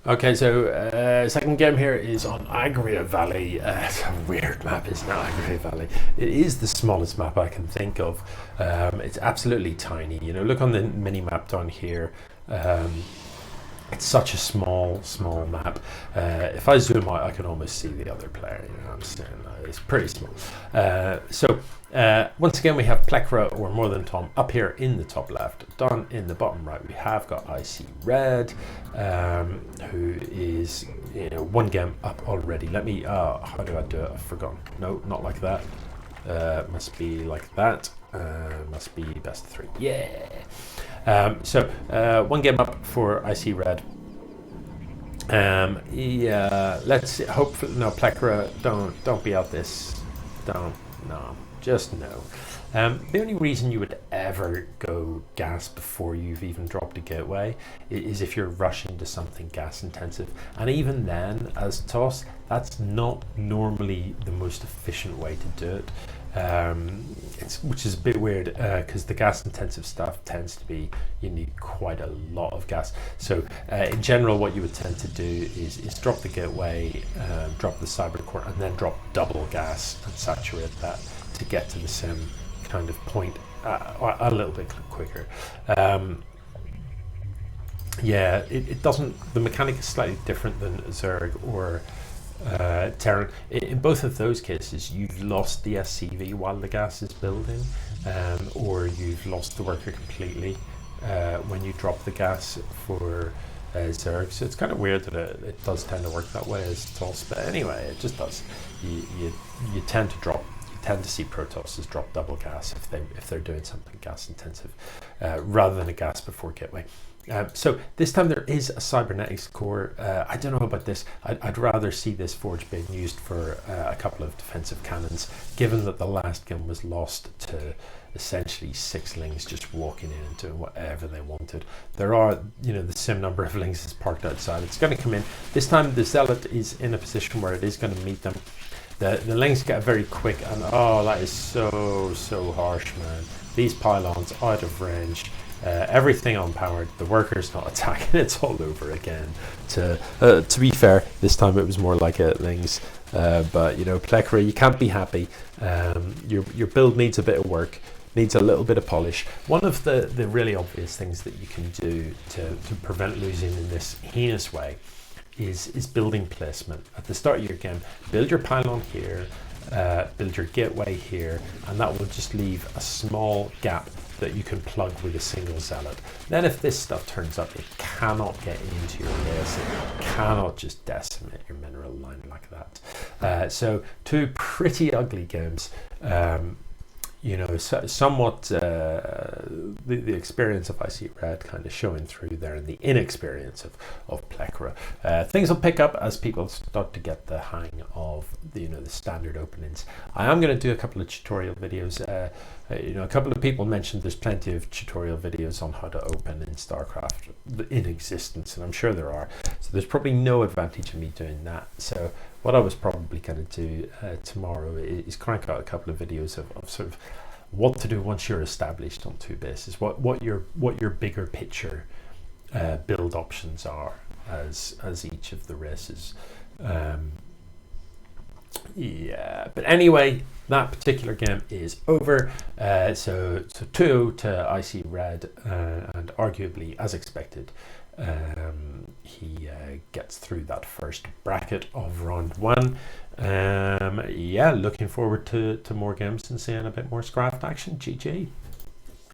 Okay, so second game here is on ICredd Valley. It's a weird map, isn't it? ICredd Valley. It is the smallest map I can think of. It's absolutely tiny. You know, look on the mini map down here. It's such a small map. If I zoom out, I can almost see the other player. You know what I'm saying? It's pretty small. Once again, we have Plethora or MoreThanTom up here in the top left. Down in the bottom right, we have got ICredd, who is, you know, one game up already. Let me, how do I do it? I've forgotten. No, not like that. Must be like that. Must be best of 3. Yeah. One game up for ICredd. Yeah, let's see. Hopefully, no, Plethora, don't be out this. No, just no. The only reason you would ever go gas before you've even dropped a gateway is if you're rushing to something gas intensive, and even then, as toss, that's not normally the most efficient way to do it. Which is a bit weird because the gas intensive stuff tends to be, you need quite a lot of gas. So in general, what you would tend to do is drop the gateway, drop the cyber core, and then drop double gas and saturate that to get to the same kind of point a little bit quicker. Yeah, it doesn't, the mechanic is slightly different than Zerg or Terran. In both of those cases, you've lost the SCV while the gas is building, or you've lost the worker completely when you drop the gas for Zerg. So it's kind of weird that it does tend to work that way as toss, but anyway, it just does. You tend to see Protosses drop double gas if they're doing something gas intensive, rather than a gas before gateway. So this time there is a cybernetics core. I don't know about this. I'd rather see this forge being used for a couple of defensive cannons, given that the last game was lost to essentially 6 lings just walking in and doing whatever they wanted. There are, you know, the same number of lings is parked outside. It's going to come in. This time the Zealot is in a position where it is going to meet them. The lings get very quick, and oh, that is so harsh, man. These pylons out of range. Everything unpowered, the worker's not attacking, it's all over again. To be fair, this time it was more like a lings, but you know, Plethora, you can't be happy. Your build needs a bit of work, needs a little bit of polish. One of the really obvious things that you can do to prevent losing in this heinous way is building placement. At the start of your game, build your pylon here, build your gateway here, and that will just leave a small gap that you can plug with a single zealot. Then if this stuff turns up, it cannot get into your base. It cannot just decimate your mineral line like that. So 2 pretty ugly games. You know, somewhat the experience of ICredd kind of showing through there, and the inexperience of Plethora. Things will pick up as people start to get the hang of the standard openings. I am going to do a couple of tutorial videos. You know, a couple of people mentioned there's plenty of tutorial videos on how to open in StarCraft in existence, and I'm sure there are. So there's probably no advantage in me doing that. So what I was probably going to do tomorrow is crank out a couple of videos of sort of what to do once you're established on 2 bases, what your bigger picture build options are as each of the races. Yeah, but anyway, that particular game is over. So 2 to ICredd, and arguably as expected, he gets through that first bracket of round 1. Yeah, looking forward to more games and seeing a bit more Scraft action. GG.